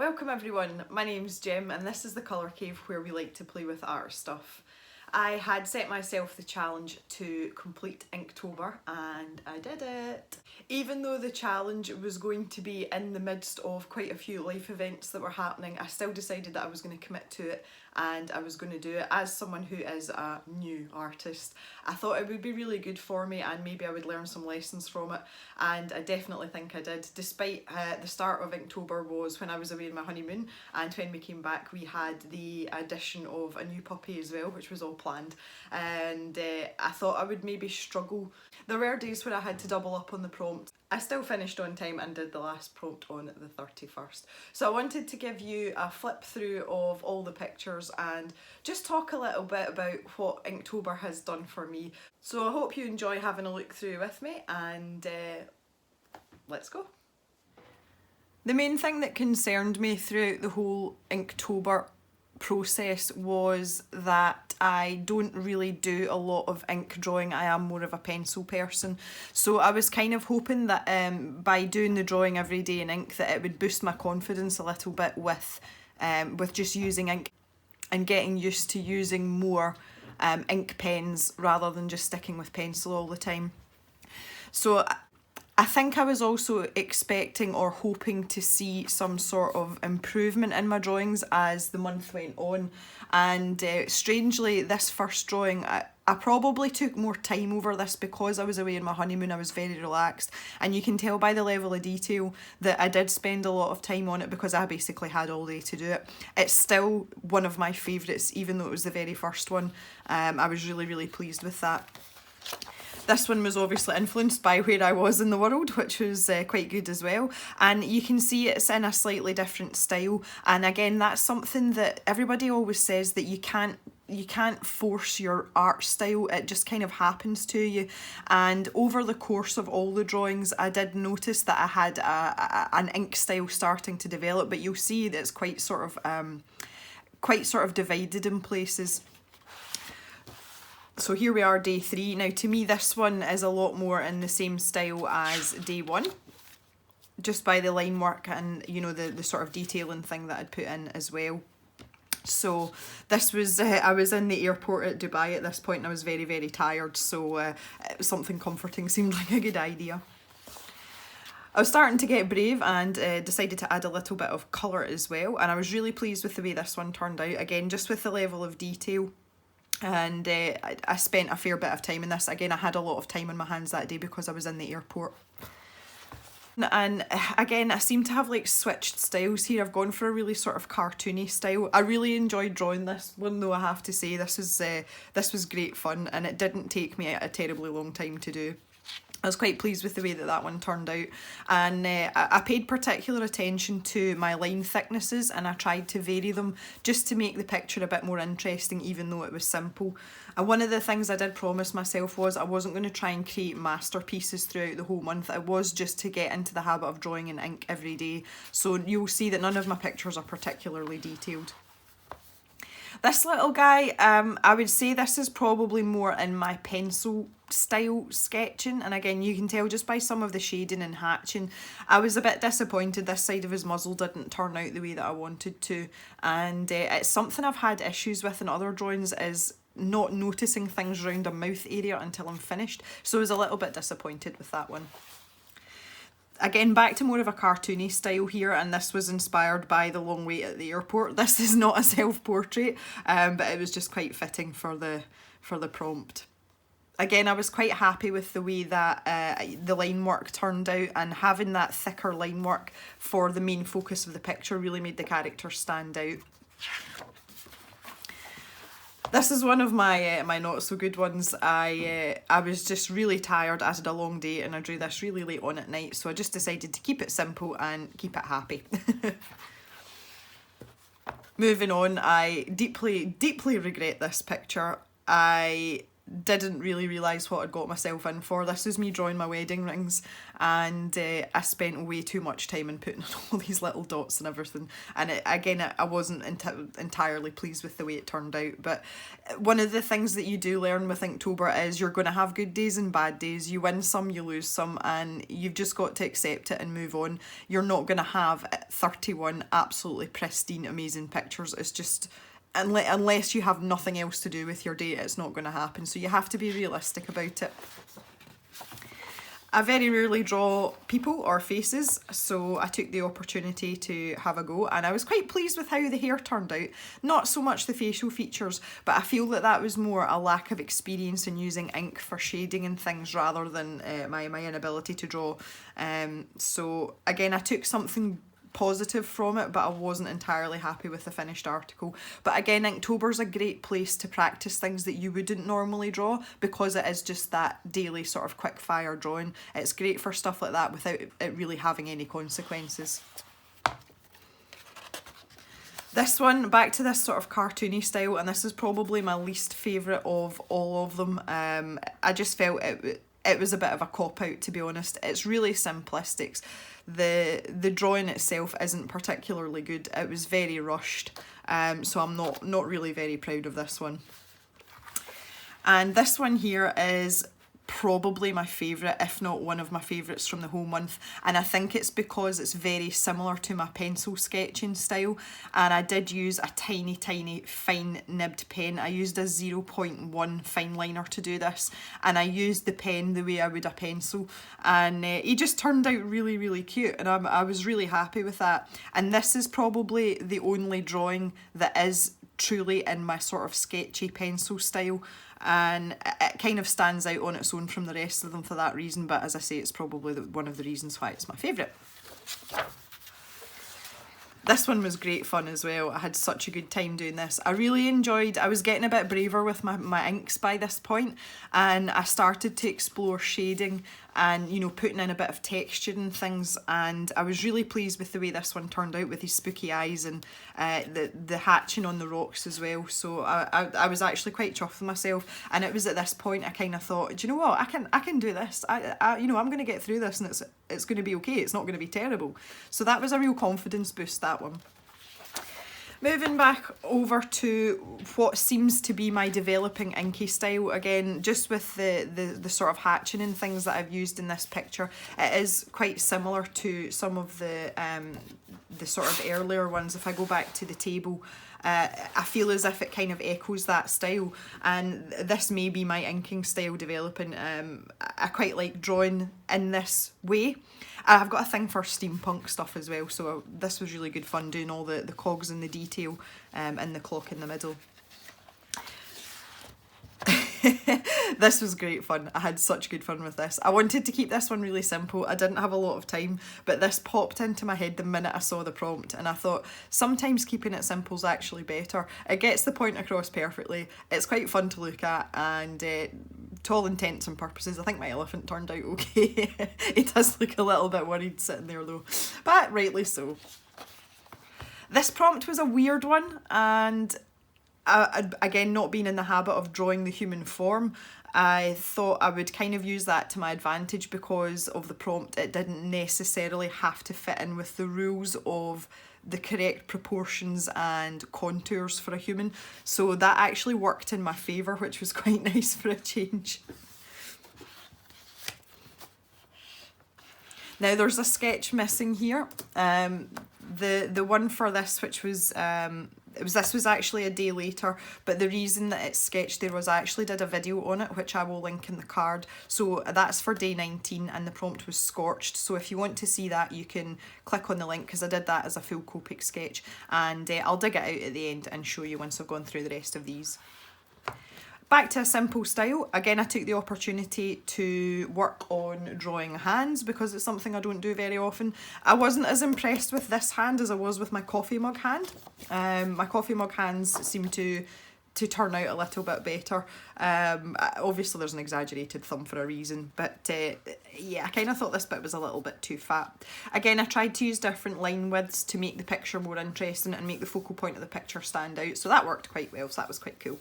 Welcome everyone, my name's Jim and this is the Colour Cave where we like to play with art stuff. I had set myself the challenge to complete Inktober and I did it. Even though the challenge was going to be in the midst of quite a few life events that were happening, I still decided that I was going to commit to it and I was going to do it as someone who is a new artist. I thought it would be really good for me and maybe I would learn some lessons from it, and I definitely think I did. Despite the start of Inktober was when I was away on my honeymoon, and when we came back we had the addition of a new puppy as well, which was all planned, and I thought I would maybe struggle. There were days where I had to double up on the prompt. I still finished on time and did the last prompt on the 31st. So I wanted to give you a flip through of all the pictures and just talk a little bit about what Inktober has done for me. So I hope you enjoy having a look through with me, and let's go. The main thing that concerned me throughout the whole Inktober process was that I don't really do a lot of ink drawing. I am more of a pencil person, so I was kind of hoping that by doing the drawing every day in ink that it would boost my confidence a little bit with just using ink and getting used to using more ink pens rather than just sticking with pencil all the time. So I think I was also expecting or hoping to see some sort of improvement in my drawings as the month went on, and strangely this first drawing I probably took more time over this because I was away on my honeymoon. I was very relaxed, and you can tell by the level of detail that I did spend a lot of time on it because I basically had all day to do it. It's still one of my favourites even though it was the very first one. I was really pleased with that. This one was obviously influenced by where I was in the world, which was quite good as well. And you can see it's in a slightly different style. And again, that's something that everybody always says, that you can't force your art style, it just kind of happens to you. And over the course of all the drawings I did notice that I had an ink style starting to develop, but you'll see that it's quite sort of divided in places. So here we are, day 3. Now to me this one is a lot more in the same style as day 1, just by the line work and you know the sort of detailing thing that I'd put in as well. So this was, I was in the airport at Dubai at this point and I was very tired, so something comforting seemed like a good idea. I was starting to get brave and decided to add a little bit of colour as well, and I was really pleased with the way this one turned out, again just with the level of detail. And I spent a fair bit of time in this. Again, I had a lot of time on my hands that day because I was in the airport. And again, I seem to have like switched styles here. I've gone for a really sort of cartoony style. I really enjoyed drawing this one though, I have to say. This was great fun and it didn't take me a terribly long time to do. I was quite pleased with the way that that one turned out, and I paid particular attention to my line thicknesses and I tried to vary them just to make the picture a bit more interesting even though it was simple. And one of the things I did promise myself was I wasn't going to try and create masterpieces throughout the whole month. It was just to get into the habit of drawing in ink every day, so you'll see that none of my pictures are particularly detailed. This little guy, I would say this is probably more in my pencil style sketching, and again you can tell just by some of the shading and hatching. I was a bit disappointed this side of his muzzle didn't turn out the way that I wanted to, and it's something I've had issues with in other drawings, is not noticing things around a mouth area until I'm finished, so I was a little bit disappointed with that one. Again, back to more of a cartoony style here, and this was inspired by the long wait at the airport. This is not a self-portrait, but it was just quite fitting for the prompt. Again, I was quite happy with the way that the line work turned out, and having that thicker line work for the main focus of the picture really made the character stand out. This is one of my my not so good ones. I was just really tired. I had a long day and I drew this really late on at night, so I just decided to keep it simple and keep it happy. Moving on, I deeply regret this picture. I didn't really realise what I'd got myself in for. This was me drawing my wedding rings, and I spent way too much time in putting all these little dots and everything, and I wasn't entirely pleased with the way it turned out. But one of the things that you do learn with Inktober is you're going to have good days and bad days. You win some, you lose some, and you've just got to accept it and move on. You're not going to have 31 absolutely pristine, amazing pictures. It's just, unless you have nothing else to do with your day, it's not going to happen. So you have to be realistic about it. I very rarely draw people or faces, so I took the opportunity to have a go, and I was quite pleased with how the hair turned out. Not so much the facial features, but I feel that that was more a lack of experience in using ink for shading and things rather than my inability to draw. So again, I took something positive from it, but I wasn't entirely happy with the finished article. But again, Inktober's a great place to practice things that you wouldn't normally draw, because it is just that daily sort of quick fire drawing. It's great for stuff like that without it really having any consequences. This one, back to this sort of cartoony style, and this is probably my least favourite of all of them. I just felt it was a bit of a cop-out, to be honest. It's really simplistic. The drawing itself isn't particularly good. It was very rushed, so I'm not really very proud of this one. And this one here is probably my favourite, if not one of my favourites from the whole month, and I think it's because it's very similar to my pencil sketching style, and I did use a tiny fine nibbed pen. I used a 0.1 fine liner to do this, and I used the pen the way I would a pencil, and he just turned out really cute, and I was really happy with that. And this is probably the only drawing that is truly in my sort of sketchy pencil style, and it kind of stands out on its own from the rest of them for that reason. But as I say, it's probably one of the reasons why it's my favourite. This one was great fun as well. I had such a good time doing this. I really enjoyed, I was getting a bit braver with my inks by this point, and I started to explore shading and, you know, putting in a bit of texture and things, and I was really pleased with the way this one turned out with his spooky eyes and the hatching on the rocks as well. So I was actually quite chuffed with myself, and it was at this point I kind of thought, do you know what, I can do this. You know, I'm going to get through this, and it's going to be okay. It's not going to be terrible. So that was a real confidence boost, that one. Moving back over to what seems to be my developing inky style, again, just with the sort of hatching and things that I've used in this picture, it is quite similar to some of the sort of earlier ones. If I go back to the table, I feel as if it kind of echoes that style, and this may be my inking style developing. I quite like drawing in this way. I've got a thing for steampunk stuff as well, so this was really good fun doing all the cogs and the detail and the clock in the middle. This was great fun. I had such good fun with this. I wanted to keep this one really simple. I didn't have a lot of time, but this popped into my head the minute I saw the prompt, and I thought sometimes keeping it simple is actually better. It gets the point across perfectly. It's quite fun to look at, and to all intents and purposes, I think my elephant turned out okay. He does look a little bit worried sitting there though, but rightly so. This prompt was a weird one, and again, not being in the habit of drawing the human form, I thought I would kind of use that to my advantage because of the prompt. It didn't necessarily have to fit in with the rules of the correct proportions and contours for a human, so that actually worked in my favour, which was quite nice for a change. Now there's a sketch missing here. The one for this, which was this was actually a day later, but the reason that it's sketched there was I actually did a video on it, which I will link in the card. So that's for day 19, and the prompt was scorched. So if you want to see that, you can click on the link, because I did that as a full Copic sketch, and I'll dig it out at the end and show you once I've gone through the rest of these. Back to a simple style. Again, I took the opportunity to work on drawing hands because it's something I don't do very often. I wasn't as impressed with this hand as I was with my coffee mug hand. My coffee mug hands seem to turn out a little bit better. Obviously there's an exaggerated thumb for a reason, but yeah, I kind of thought this bit was a little bit too fat. Again, I tried to use different line widths to make the picture more interesting and make the focal point of the picture stand out, so that worked quite well, so that was quite cool.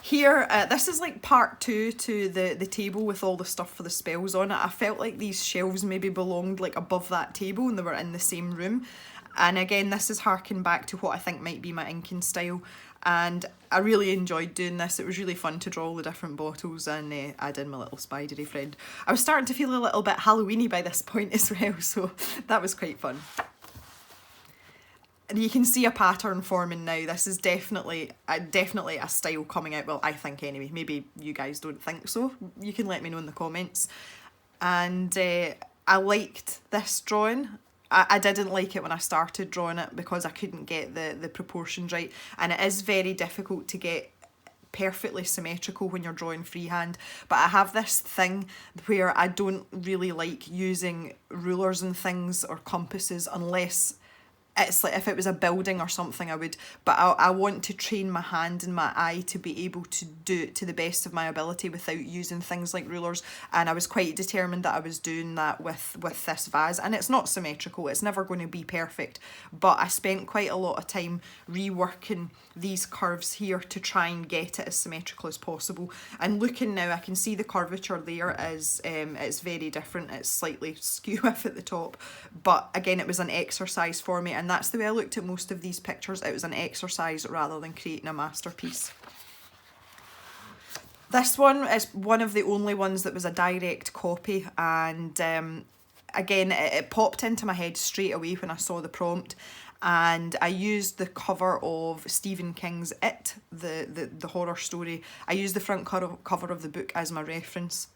Here, this is like part 2 to the table with all the stuff for the spells on it. I felt like these shelves maybe belonged like above that table and they were in the same room. And again, this is harking back to what I think might be my inking style. And I really enjoyed doing this. It was really fun to draw all the different bottles and add in my little spidery friend. I was starting to feel a little bit Halloweeny by this point as well, so that was quite fun. And you can see a pattern forming now. This is definitely a style coming out. Well, I think anyway. Maybe you guys don't think so. You can let me know in the comments. And I liked this drawing. I didn't like it when I started drawing it because I couldn't get the proportions right. And it is very difficult to get perfectly symmetrical when you're drawing freehand, but I have this thing where I don't really like using rulers and things or compasses unless it's like if it was a building or something I would, but I want to train my hand and my eye to be able to do it to the best of my ability without using things like rulers, and I was quite determined that I was doing that with this vase. And it's not symmetrical, it's never going to be perfect, but I spent quite a lot of time reworking these curves here to try and get it as symmetrical as possible. And looking now, I can see the curvature there is it's very different. It's slightly skew off at the top, but again, it was an exercise for me, and that's the way I looked at most of these pictures. It was an exercise rather than creating a masterpiece. This one is one of the only ones that was a direct copy, and again, it popped into my head straight away when I saw the prompt. And I used the cover of Stephen King's It, the horror story. I used the front cover of the book as my reference.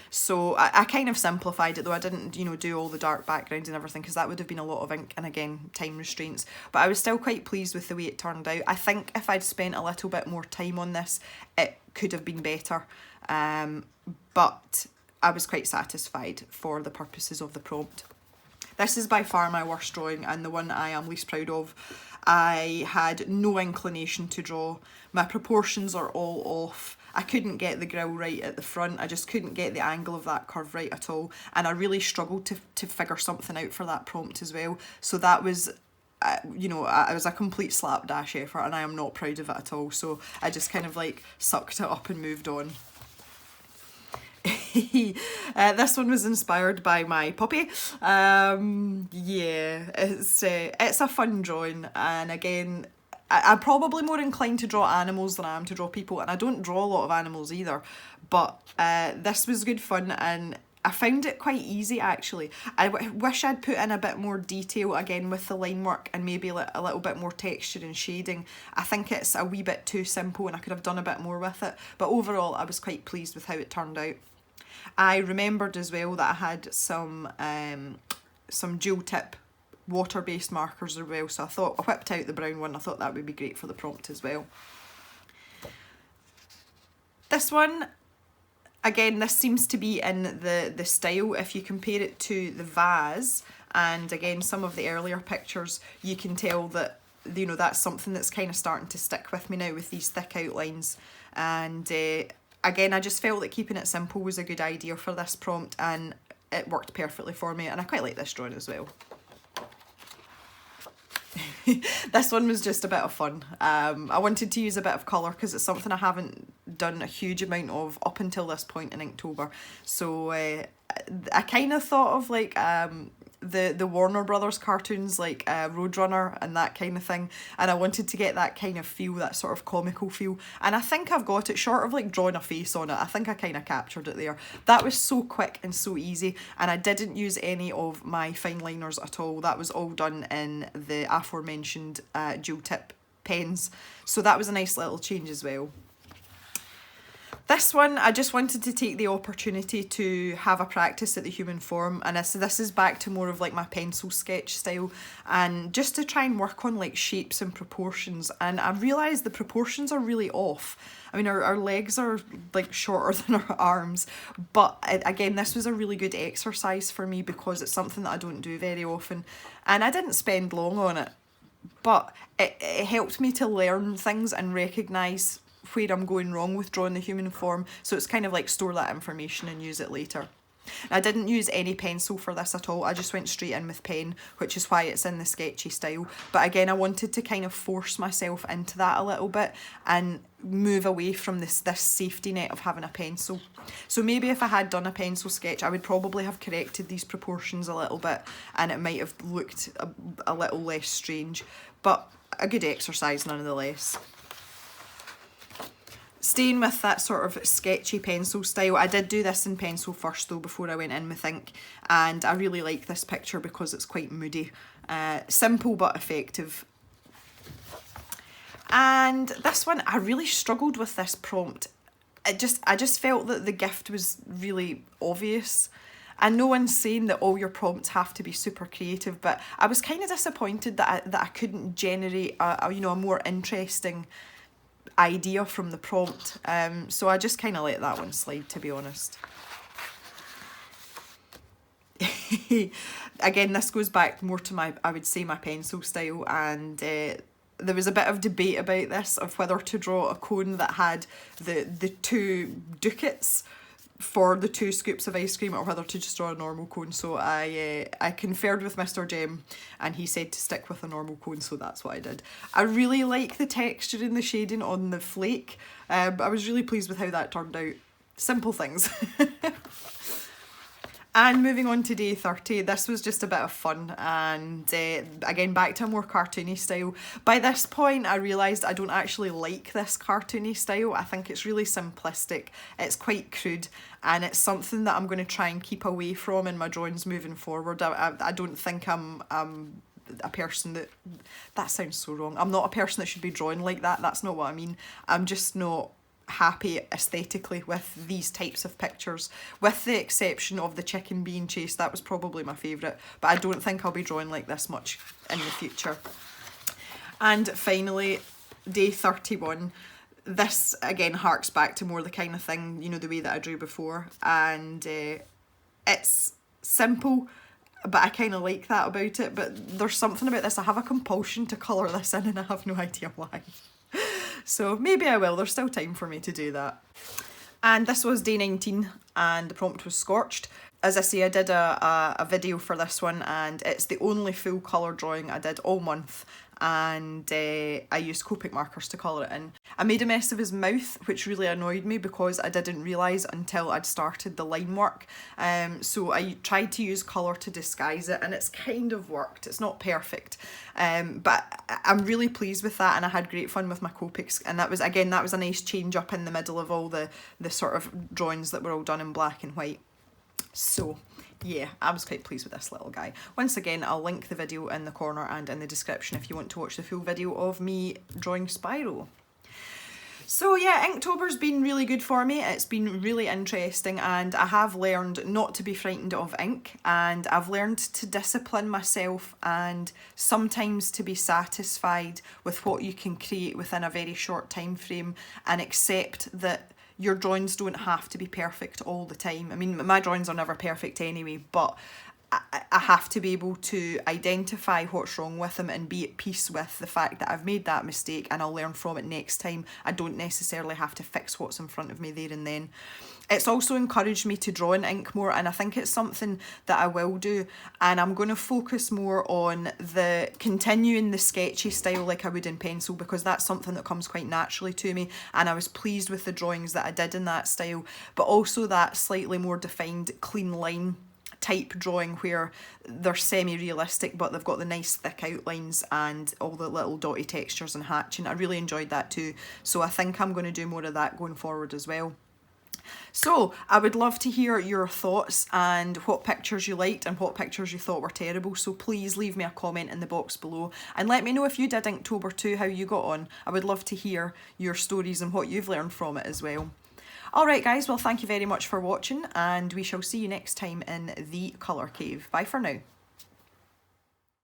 So I kind of simplified it, though I didn't, you know, do all the dark backgrounds and everything, because that would have been a lot of ink and again, time restraints. But I was still quite pleased with the way it turned out. I think if I'd spent a little bit more time on this, it could have been better. But I was quite satisfied for the purposes of the prompt. This is by far my worst drawing and the one I am least proud of. I had no inclination to draw. My proportions are all off. I couldn't get the grill right at the front. I just couldn't get the angle of that curve right at all. And I really struggled to figure something out for that prompt as well. So that was, you know, it was a complete slapdash effort and I am not proud of it at all. So I just kind of like sucked it up and moved on. This one was inspired by my puppy. Yeah, it's a fun drawing, and again, I'm probably more inclined to draw animals than I am to draw people, and I don't draw a lot of animals either, but this was good fun and I found it quite easy actually. I wish I'd put in a bit more detail again with the line work and maybe a little bit more texture and shading. I think it's a wee bit too simple and I could have done a bit more with it, but overall I was quite pleased with how it turned out. I remembered as well that I had some dual tip water-based markers as well, so I thought I whipped out the brown one. I thought that would be great for the prompt as well. This one, again, this seems to be in the style. If you compare it to the vase and again some of the earlier pictures, you can tell that, you know, that's something that's kind of starting to stick with me now with these thick outlines. And again, I just felt that keeping it simple was a good idea for this prompt and it worked perfectly for me, and I quite like this drawing as well. This one was just a bit of fun. I wanted to use a bit of colour because it's something I haven't done a huge amount of up until this point in Inktober. So I kind of thought of like the Warner Brothers cartoons, like Roadrunner and that kind of thing, and I wanted to get that kind of feel, that sort of comical feel, and I think I've got it, short of like drawing a face on it. I think I kind of captured it there. That was so quick and so easy, and I didn't use any of my fine liners at all. That was all done in the aforementioned dual tip pens, so that was a nice little change as well. This one, I just wanted to take the opportunity to have a practice at the human form, and this is back to more of like my pencil sketch style, and just to try and work on like shapes and proportions. And I realised the proportions are really off. I mean, our legs are like shorter than our arms, but again, this was a really good exercise for me because it's something that I don't do very often, and I didn't spend long on it, but it helped me to learn things and recognise where I'm going wrong with drawing the human form, so it's kind of like store that information and use it later. I didn't use any pencil for this at all. I just went straight in with pen, which is why it's in the sketchy style. But again, I wanted to kind of force myself into that a little bit and move away from this safety net of having a pencil. So maybe if I had done a pencil sketch, I would probably have corrected these proportions a little bit and it might have looked a little less strange. But a good exercise nonetheless. Staying with that sort of sketchy pencil style, I did do this in pencil first though before I went in with ink, and I really like this picture because it's quite moody. Simple but effective. And this one, I really struggled with this prompt. I just felt that the gift was really obvious. And no one's saying that all your prompts have to be super creative, but I was kind of disappointed that I couldn't generate a more interesting idea from the prompt, so I just kind of let that one slide, to be honest. Again, this goes back more to my pencil style, and there was a bit of debate about this, of whether to draw a cone that had the two ducats for the 2 scoops of ice cream or whether to just draw a normal cone. So I conferred with Mr. Jem and he said to stick with a normal cone, so that's what I did. I really like the texture and the shading on the flake, but I was really pleased with how that turned out. Simple things. And moving on to day 30, this was just a bit of fun, and again back to a more cartoony style. By this point I realised I don't actually like this cartoony style. I think it's really simplistic, it's quite crude, and it's something that I'm going to try and keep away from in my drawings moving forward. I don't think I'm a person that sounds so wrong. I'm not a person that should be drawing like that, that's not what I mean. I'm just not happy aesthetically with these types of pictures, with the exception of the chicken being chased. That was probably my favourite, but I don't think I'll be drawing like this much in the future. And finally, day 31. This again harks back to more the kind of thing, the way that I drew before, and it's simple, but I kind of like that about it. But there's something about this, I have a compulsion to colour this in and I have no idea why. So maybe I will, there's still time for me to do that. And this was day 19 and the prompt was Scorched. As I say, I did a video for this one, and it's the only full colour drawing I did all month, and I used Copic markers to colour it in. I made a mess of his mouth, which really annoyed me because I didn't realise until I'd started the line work. So I tried to use colour to disguise it, and it's kind of worked. It's not perfect, but I'm really pleased with that, and I had great fun with my Copics, and that was a nice change up in the middle of all the sort of drawings that were all done in black and white. So yeah, I was quite pleased with this little guy. Once again, I'll link the video in the corner and in the description if you want to watch the full video of me drawing Spyro. So yeah, Inktober's been really good for me. It's been really interesting, and I have learned not to be frightened of ink, and I've learned to discipline myself and sometimes to be satisfied with what you can create within a very short time frame, and accept that your drawings don't have to be perfect all the time. I mean, my drawings are never perfect anyway, but I have to be able to identify what's wrong with them and be at peace with the fact that I've made that mistake and I'll learn from it next time. I don't necessarily have to fix what's in front of me there and then. It's also encouraged me to draw in ink more, and I think it's something that I will do, and I'm going to focus more on continuing the sketchy style like I would in pencil, because that's something that comes quite naturally to me, and I was pleased with the drawings that I did in that style, but also that slightly more defined clean line type drawing where they're semi-realistic but they've got the nice thick outlines and all the little dotty textures and hatching. I really enjoyed that too, so I think I'm going to do more of that going forward as well. So I would love to hear your thoughts and what pictures you liked and what pictures you thought were terrible, so please leave me a comment in the box below and let me know if you did Inktober too, how you got on. I would love to hear your stories and what you've learned from it as well. Alright guys, well thank you very much for watching, and we shall see you next time in the Colour Cave. Bye for now.